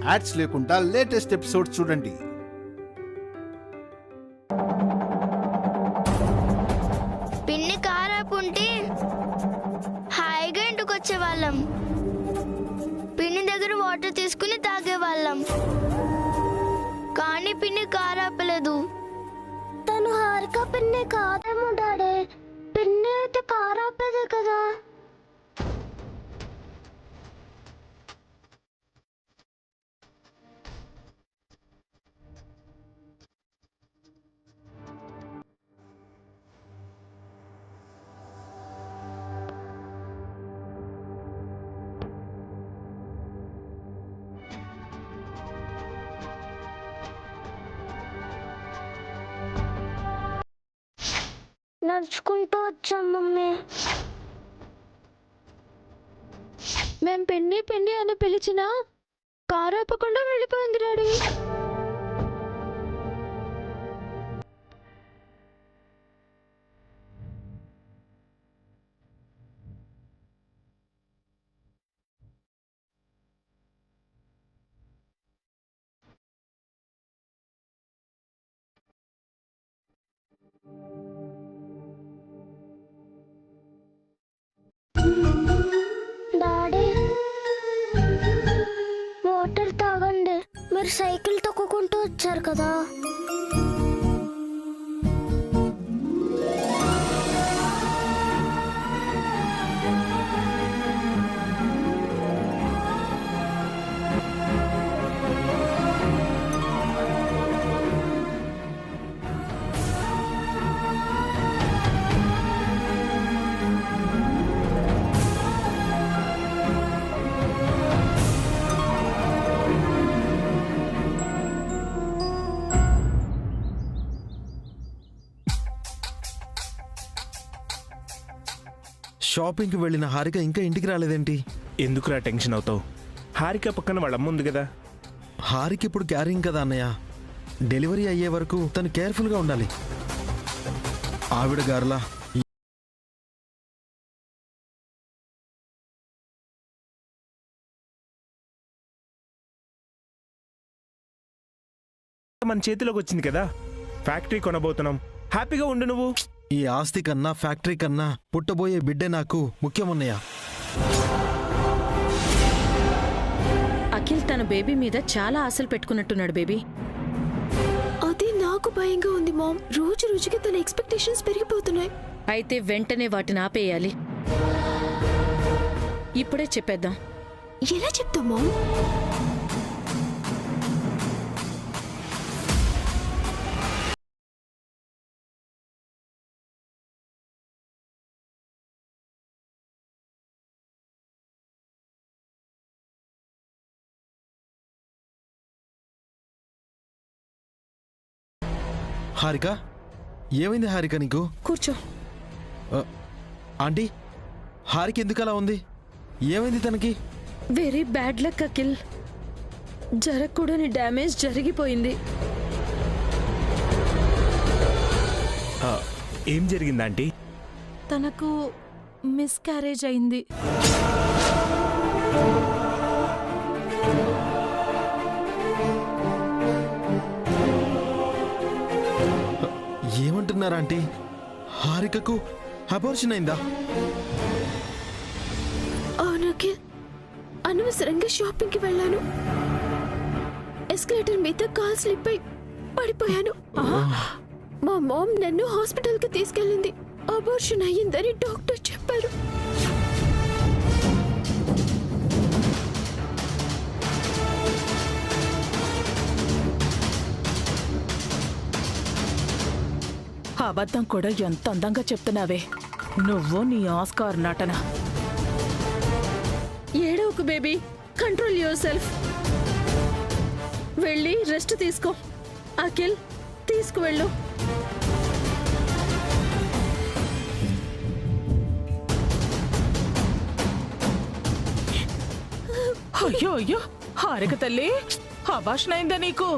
Ads లేకుండా latest episode చూడండి. పిన్ని కారాపుంటే హాయిగా ఇంటికి వచ్చేవాళ్ళం. పిన్ని దగ్గర వాటర్ తీసుకుని తాగేవాళ్ళం. కానీ పిన్ని కారాపలేదు. తను హారిక పిన్ని కాదేమో డాడీ. పిన్ని అయితే కారాపేదే కదా. నడుచుకుంటూ వచ్చాం మమ్మీ. మేం పిన్ని పిన్ని అని పిలిచినా కారాపకుండా వెళ్ళిపోయింది డాడీ. డాడీ వాటర్ తాగండి. మీరు సైకిల్ తొక్కుకుంటూ వచ్చారు కదా. షాపింగ్కి వెళ్ళిన హారిక ఇంకా ఇంటికి రాలేదేంటి? ఎందుకురా టెన్షన్ అవుతావు? హారిక పక్కన వాళ్ళ అమ్మ ఉంది కదా. హారిక ఇప్పుడు క్యారింగ్ కదా అన్నయ్య. డెలివరీ అయ్యే వరకు తను కేర్ఫుల్గా ఉండాలి. ఆవిడ గారులా మన చేతిలోకి వచ్చింది కదా, ఫ్యాక్టరీ కొనబోతున్నాం. హ్యాపీగా ఉండు నువ్వు. ఈ ఆస్తి కన్నా ఫ్యాక్టరీ కన్నా పుట్టబోయే బిడ్డే నాకు ముఖ్యమన్నయ్య. అఖిల్ తన బేబీ మీద చాలా ఆశలు పెట్టుకున్నట్టున్నాడు బేబీ. అది నాకు భయంగా ఉంది మామ్. రోజు రోజుకి తన ఎక్స్పెక్టేషన్స్ పెరిగిపోతున్నాయి. అయితే వెంటనే వాటిని ఆపేయాలి. ఇప్పుడే చెప్పేద్దాం. ఎలా చెప్తాం మామ్? హారిక, ఏమైంది హారిక నీకు? కూర్చో. ఆంటీ, హారిక ఎందుకు అలా ఉంది? ఏమైంది తనకి? Very bad luck Akhil. జరగకూడని డ్యామేజ్ జరిగిపోయింది. ఏం జరిగింది ఆంటీ? తనకు మిస్క్యారేజ్ అయింది. ఏమంటున్నారా ఆంటీ? హారికకు అబార్షన్ అయిందా? అవును అఖిల్, అనవసరంగా షాపింగ్కి వెళ్ళాను. ఎస్కలేటర్ మీద కాల్ స్లిప్ అయి పడిపోయాను. మా మామ్ నన్ను హాస్పిటల్కి తీసుకెళ్ళింది. అబార్షన్ అయ్యిందని డాక్టర్ చెప్పారు. అబద్ధం కూడా ఎంత అందంగా చెప్తున్నావే నువ్వు, నీ ఆస్కార్ నటన. ఏడవకు బేబీ, కంట్రోల్ యువర్ సెల్ఫ్. వెళ్ళి రెస్ట్ తీసుకో. అఖిల్, తీసుకువెళ్ళు. అయ్యో అయ్యో, హారిక తల్లి, అభాషణ అయిందా నీకు?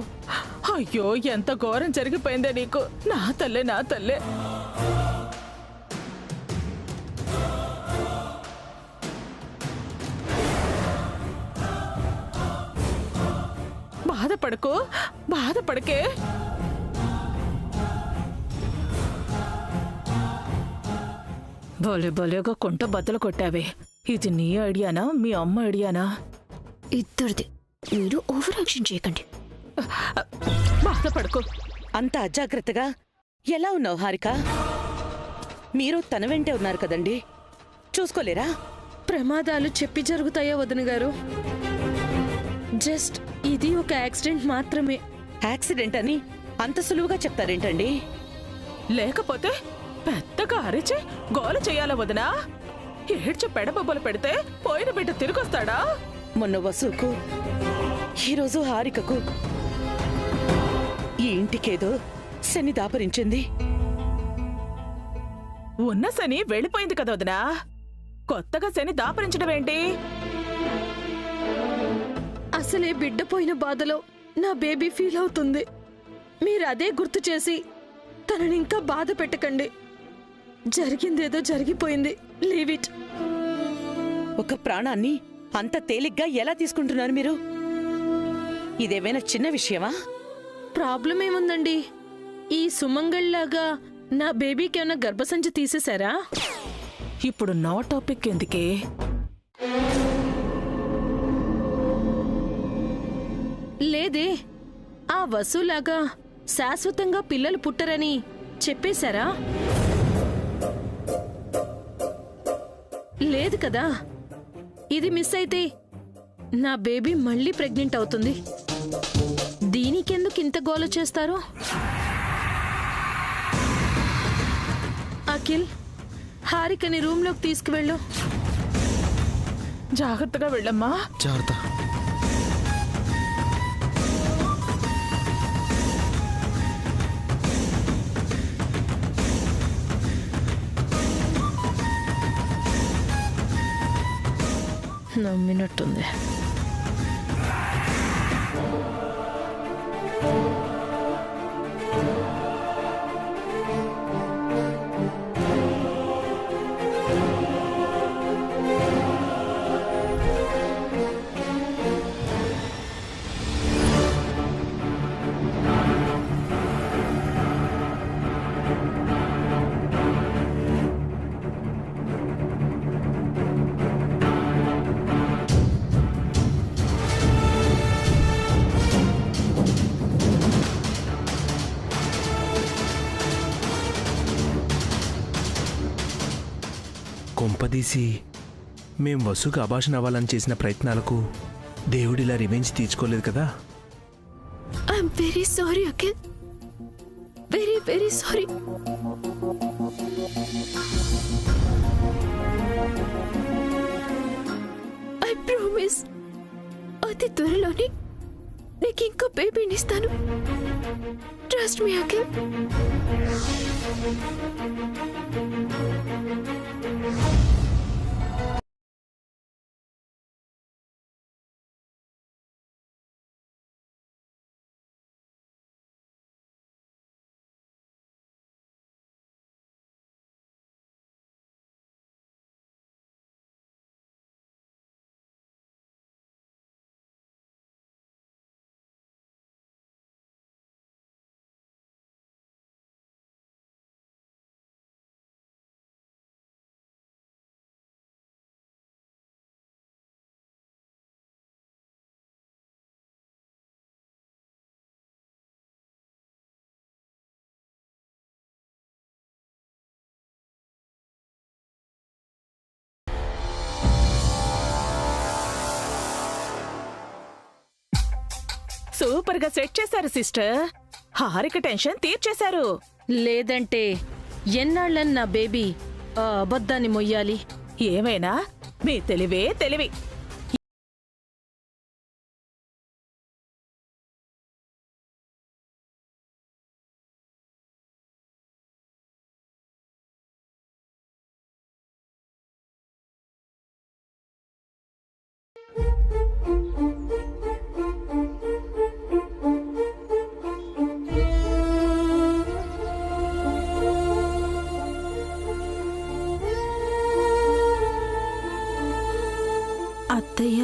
అయ్యో, ఎంత ఘోరం జరిగిపోయిందా నీకు? నా తల్లే, నా తల్లే. బాధపడకే. భలేగా కుంట బద్దలు కొట్టావే. ఇది నీ ఐడియానా మీ అమ్మ ఐడియానా? ఇద్దరిది. మీరు ఓవర్ యాక్షన్ చేయకండి. బాధపడకు. అంత అజాగ్రత్తగా ఎలా ఉన్నావు హారిక? మీరు తన వెంటే ఉన్నారు కదండి, చూసుకోలేరా? ప్రమాదాలు చెప్పి జరుగుతాయా వదిన గారు? జస్ట్ ఇది ఒక యాక్సిడెంట్ మాత్రమే. యాక్సిడెంట్ అని అంత సులువుగా చెప్తారేంటండి? లేకపోతే పెద్దగా అరిచి గోల చెయ్యాల వదినా? ఏడ్చి పెడబొబ్బలు పెడితే పోయిన బిడ్డ తిరిగొస్తాడా? మొన్న వసుకు, ఈరోజు హారికకు ఈ ఇంటికేదో శని దాపరించింది. ఉన్న శని వెళ్ళిపోయింది కదా వదినా, కొత్తగా శని దాపరించడం ఏంటి? అసలే బిడ్డ పోయిన బాధలో నా బేబీ ఫీల్ అవుతుంది. మీరు అదే గుర్తు చేసి తనని ఇంకా బాధ పెట్టకండి. జరిగిందేదో జరిగిపోయింది. Leave it. ఒక ప్రాణాన్ని అంత తేలిగ్గా ఎలా తీసుకుంటున్నారు మీరు? ఇదేమైనా చిన్న విషయమా? ప్రాబ్లం ఏముందండి? ఈ సుమంగళ్లాగా నా బేబీకి ఏమైనా గర్భసంచి తీసేశారా? ఇప్పుడు నా టాపిక్ ఎందుకే? లేదే, ఆ వసూలాగా శాశ్వతంగా పిల్లలు పుట్టరని చెప్పేశారా? లేదు కదా. ఇది మిస్ అయితే నా బేబీ మళ్ళీ ప్రెగ్నెంట్ అవుతుంది. దీనికెందుకు ఇంత గోల చేస్తారు? అఖిల్, హారికని రూమ్లోకి తీసుకువెళ్ళు. జాగ్రత్తగా వెళ్ళమ్మా. జాగ్రత్త. నమ్మినట్టుంది. కొంపదీసి మేం వసుకు అభాషణ అవ్వాలని చేసిన ప్రయత్నాలకు దేవుడిలా రివెంజ్ తీర్చుకోలేదు కదా? I'm very sorry Akhil, very sorry. I promise, అతి త్వరలోనే నీకు ఇంకో బేబీని ఇస్తాను. Trust me Akhil. సూపర్ గా సెట్ చేశారు సిస్టర్. హారిక టెన్షన్ తీర్చేశారు. లేదంటే ఎన్నాళ్ళని నా బేబీ ఆ అబద్ధాన్ని మొయ్యాలి? ఏమైనా మీ తెలివే తెలివి. అత్తయ్య,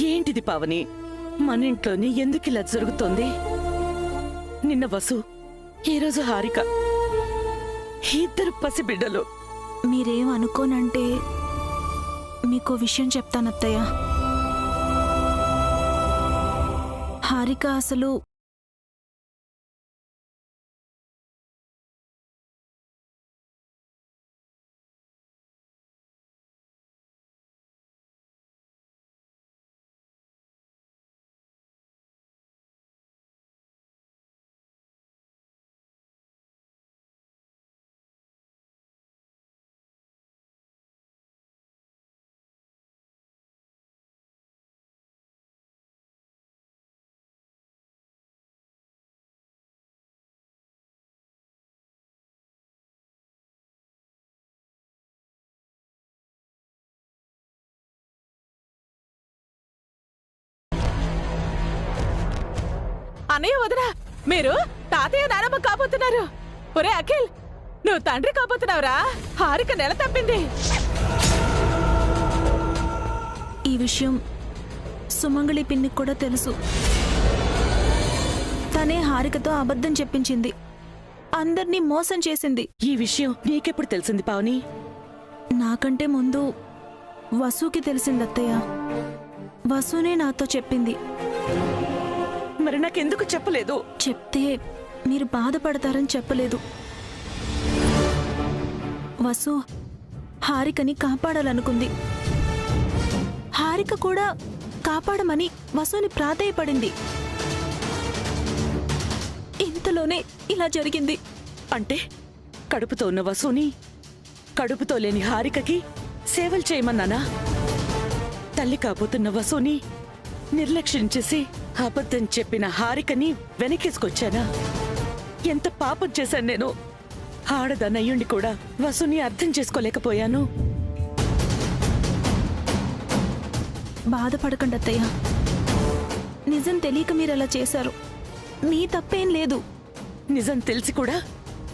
ఏంటిది పావని? మన ఇంట్లోని ఎందుకు ఇలా జరుగుతోంది? నిన్న వసు, ఈరోజు హారిక, ఇద్దరు పసిబిడ్డలు. మీరేం అనుకోనంటే మీకో విషయం చెప్తానత్తయ్య. హారిక అసలు అన్నయ్య వదినా, మీరు తాతయ్య నానమ్మ కాబోతున్నారు. ఒరే అఖిల్, నువ్వు తండ్రి కాబోతున్నావురా. హారిక నెల తప్పింది. ఈ విషయం సుమంగళి పిన్నికి కూడా తెలుసు. తనే హారికతో అబద్ధం చెప్పించింది, అందర్నీ మోసం చేసింది. ఈ విషయం నీకెప్పుడు తెలిసింది పావని? నాకంటే ముందు వసుకి తెలిసింది అత్తయ్య. వసునే నాతో చెప్పింది. మరి నాకెందుకు చెప్పలేదు? చెప్తే మీరు బాధపడతారని చెప్పలేదు. వసు హారికని కాపాడాలనుకుంది. హారిక కూడా కాపాడమని వసుని ప్రాధేయపడింది. ఇంతలోనే ఇలా జరిగింది. అంటే కడుపుతో ఉన్న వసుని, కడుపుతో లేని హారికకి సేవలు చేయమన్నానా? తల్లి కాబోతున్న వసుని నిర్లక్ష్యం చేసి అబద్ధం చెప్పిన హారికని వెనకేసుకొచ్చానా? ఎంత పాపం చేశాను నేను. ఆడదన్నయ్యుండి కూడా వసుని అర్థం చేసుకోలేకపోయాను. బాధపడకండి అత్తయ్య. నిజం తెలియక మీరు అలా చేశారు. మీ తప్పేం లేదు. నిజం తెలిసి కూడా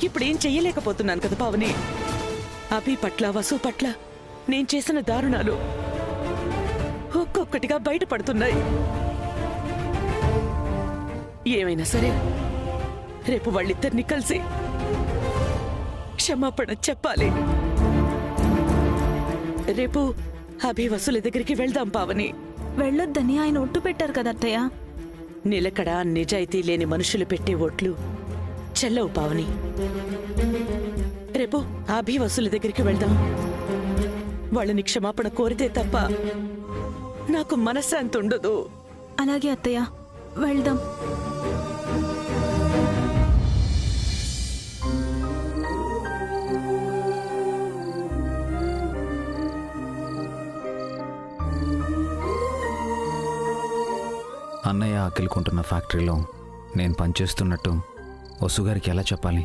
ఇప్పుడేం చెయ్యలేకపోతున్నాను కదా పావని. అభి పట్ల, వసు పట్ల నేను చేసిన దారుణాలు ఒక్కొక్కటిగా బయటపడుతున్నాయి. ఏమైనా సరే రేపు వాళ్ళిద్దరిని కలిసి క్షమాపణ చెప్పాలి. రేపు అభి వసుల దగ్గరికి వెళ్దాం పావని. వెళ్ళొద్దని ఆయన ఒట్టు పెట్టారు కదా అత్తయ్య. నిలకడ, నిజాయితీ లేని మనుషులు పెట్టే ఓట్లు చెల్లవు పావని. రేపు అభి వసుల దగ్గరికి వెళ్దాం. వాళ్ళని క్షమాపణ కోరితే తప్ప నాకు మనశ్శాంతి ఉండదు. అలాగే అత్తయ్య, వెళ్దాం. అన్నయ్య అఖిల్కుంటున్న ఫ్యాక్టరీలో నేను పనిచేస్తున్నట్టు వసుగారికి ఎలా చెప్పాలి?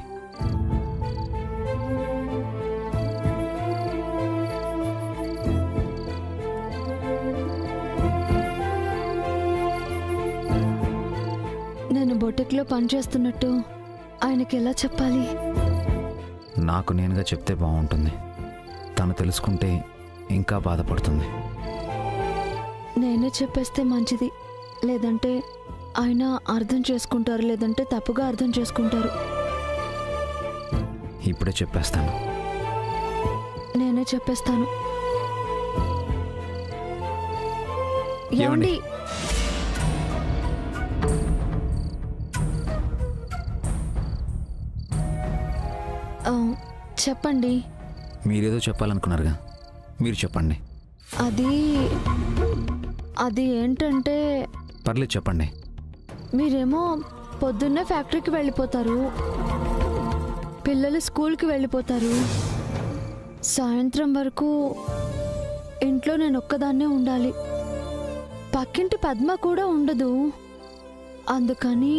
నేను బొటిక్లో పనిచేస్తున్నట్టు ఆయనకి ఎలా చెప్పాలి? నాకు నేనుగా చెప్తే బాగుంటుంది. తను తెలుసుకుంటే ఇంకా బాధపడుతుంది. నేనే చెప్పేస్తే మంచిది. లేదంటే ఆయన అర్థం చేసుకుంటారు, లేదంటే తప్పుగా అర్థం చేసుకుంటారు. ఇప్పుడే చెప్పేస్తాను. నేనే చెప్పేస్తాను. ఏమండి? చెప్పండి. మీరేదో చెప్పాలనుకున్నారుగా, మీరు చెప్పండి. అది ఏంటంటే, పర్లేదు చెప్పండి. మీరేమో పొద్దున్నే ఫ్యాక్టరీకి వెళ్ళిపోతారు, పిల్లలు స్కూల్కి వెళ్ళిపోతారు, సాయంత్రం వరకు ఇంట్లో నేను ఒక్కదాన్నే ఉండాలి. పక్కింటి పద్మ కూడా ఉండదు. అందుకని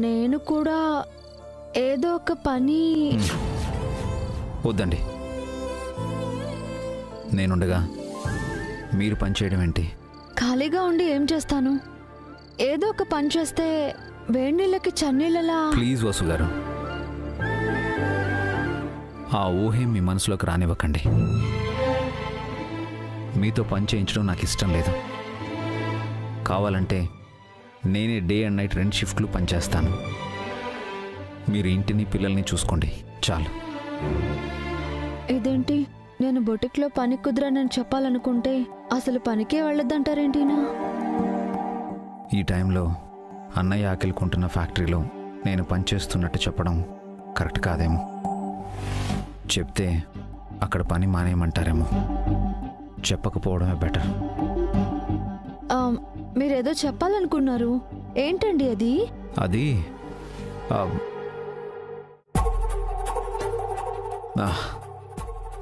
నేను కూడా ఏదో ఒక పని. వద్దండి, నేనుండగా మీరు పని చేయడం ఏంటి? ఖాళీగా ఉండి ఏం చేస్తాను? ఏదో ఒక పని చేస్తే వేడి నీళ్ళకి చన్నీళ్ళలా. ప్లీజ్ వసు గారు, ఆ ఊహే మీ మనసులోకి రానివ్వకండి. మీతో పని చేయించడం నాకు ఇష్టం లేదు. కావాలంటే నేనే డే అండ్ నైట్ 2 షిఫ్ట్లు పనిచేస్తాను. మీరు ఇంటిని పిల్లల్ని చూసుకోండి చాలు. ఇదేంటి, నేను బొటిక్లో పని కుదరనని చెప్పాలనుకుంటే అసలు పనికే వెళ్ళొద్దంటారేంటినా? ఈ టైంలో అన్నయ్య ఆకలికుంటున్న ఫ్యాక్టరీలో నేను పనిచేస్తున్నట్టు చెప్పడం కరెక్ట్ కాదేమో. చెప్తే అక్కడ పని మానేయమంటారేమో. చెప్పకపోవడమే బెటర్. మీరేదో చెప్పాలనుకున్నారు, ఏంటండి అది? అది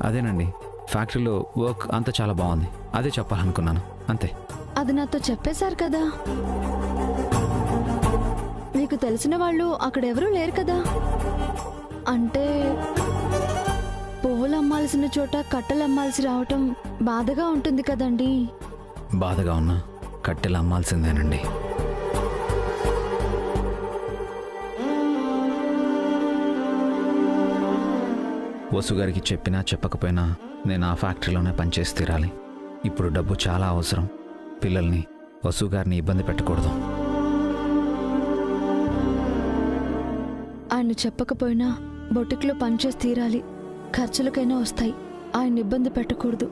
అదేనండి, ఫ్యాక్టరీలో వర్క్ అంతా చాలా బాగుంది. అదే చెప్పాలనుకున్నాను, అంతే. అది నాతో చెప్పేశారు కదా. మీకు తెలిసిన వాళ్ళు అక్కడెవరూ లేరు కదా. అంటే పువ్వులు అమ్మాల్సిన చోట కట్టెలు అమ్మాల్సి రావటం బాధగా ఉంటుంది కదండి. బాధగా ఉన్నా కట్టెలు అమ్మాల్సిందేనండి. వసుగారికి చెప్పినా చెప్పకపోయినా నేను ఆ ఫ్యాక్టరీలోనే పనిచేసి తీరాలి. ఇప్పుడు డబ్బు చాలా అవసరం. పిల్లల్ని, వసుగారిని ఇబ్బంది పెట్టకూడదు. ఆయన చెప్పకపోయినా బొటిక్లో పనిచేసి తీరాలి. ఖర్చులకైనా వస్తాయి. ఆయన ఇబ్బంది పెట్టకూడదు.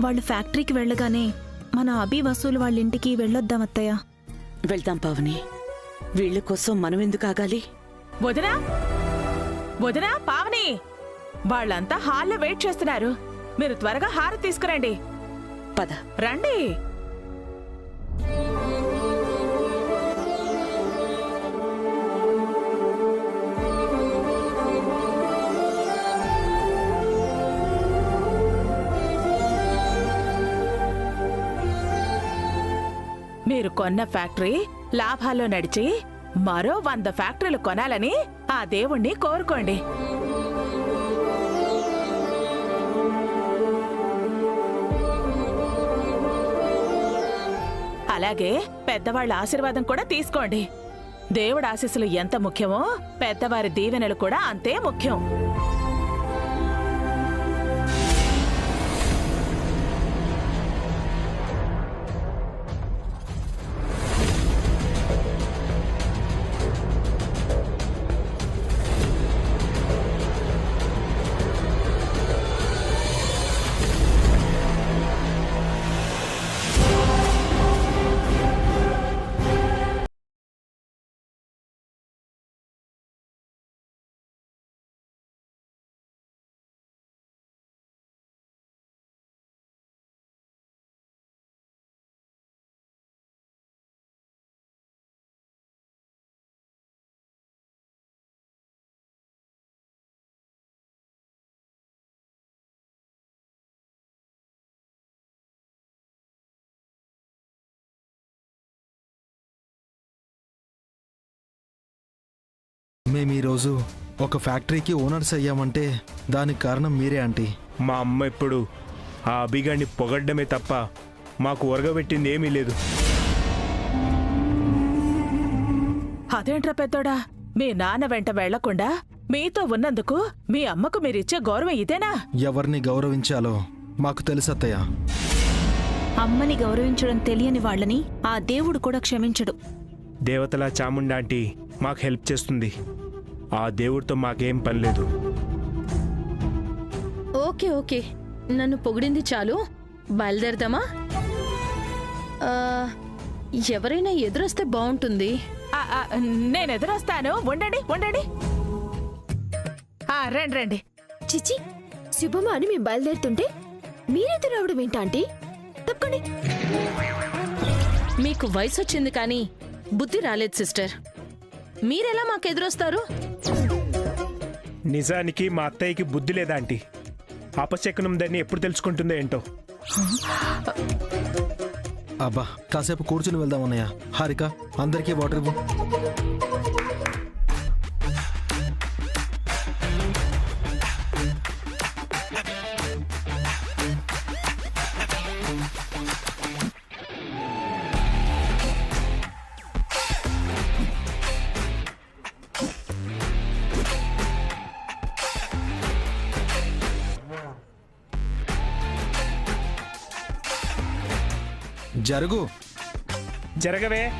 వాళ్ళు ఫ్యాక్టరీకి వెళ్ళగానే మన అభి వసూలు వాళ్ళ ఇంటికి వెళ్ళొద్దాం అత్తయ్య. వెళ్దాం పావని. వీళ్ళ కోసం మనం ఎందుకు ఆగాలి? వదినా, వదినా, పావని, వాళ్ళంతా హాల్లో వెయిట్ చేస్తున్నారు. మీరు త్వరగా హారతి తీసుకురండి. పద రండి. మీరు కొన్న ఫ్యాక్టరీ లాభాల్లో నడిచి మరో 100 ఫ్యాక్టరీలు కొనాలని ఆ దేవుణ్ణి కోరుకోండి. అలాగే పెద్దవాళ్ళ ఆశీర్వాదం కూడా తీసుకోండి. దేవుడి ఆశీస్సులు ఎంత ముఖ్యమో పెద్దవారి దీవెనలు కూడా అంతే ముఖ్యం. మేము ఈరోజు ఒక ఫ్యాక్టరీకి ఓనర్స్ అయ్యామంటే దానికి కారణం మీరే ఆంటీ. మా అమ్మ ఇప్పుడు ఆ అభిగాడిని పొగడ్డమే తప్ప మాకు ఒరగబెట్టింది ఏమీ లేదు. అదేంట్రా పెద్దోడా, మీ నాన్న వెంట వెళ్లకుండా మీతో ఉన్నందుకు మీ అమ్మకు మీరిచ్చే గౌరవం ఇదేనా? ఎవరిని గౌరవించాలో మాకు తెలుసత్తయ్య. అమ్మని గౌరవించడం తెలియని వాళ్ళని ఆ దేవుడు కూడా క్షమించడు. దేవతల చాముండాంటి మాకు హెల్ప్ చేస్తుంది. ఆ దేవుడితో మాకేం పని లేదు. ఓకే ఓకే, నన్ను పొగిడింది చాలు, బయలుదేరదామా? ఎవరైనా ఎదురొస్తే బాగుంటుంది. నేను ఎదురొస్తాను. ఉండండి ఉండండి. రండి రండి. చిచి, శుభమా అని మేము బయలుదేరుతుంటే మీరెదురు రావడం ఏంటా ఆంటీ? తప్పకండి. మీకు వయసు వచ్చింది కానీ బుద్ధి రాలేదు సిస్టర్. మీరెలా మాకు ఎదురొస్తారు? నిజానికి మా అత్తయ్యకి బుద్ధి లేదా ఆంటీ? అపశకునం దాన్ని ఎప్పుడు తెలుసుకుంటుందో ఏంటో. అబ్బా కాసేపు కూర్చుని వెళ్దాం అన్నయ్య. హారిక అందరికీ వాటర్ ఇవ్వు. జరుగు. జరగవే.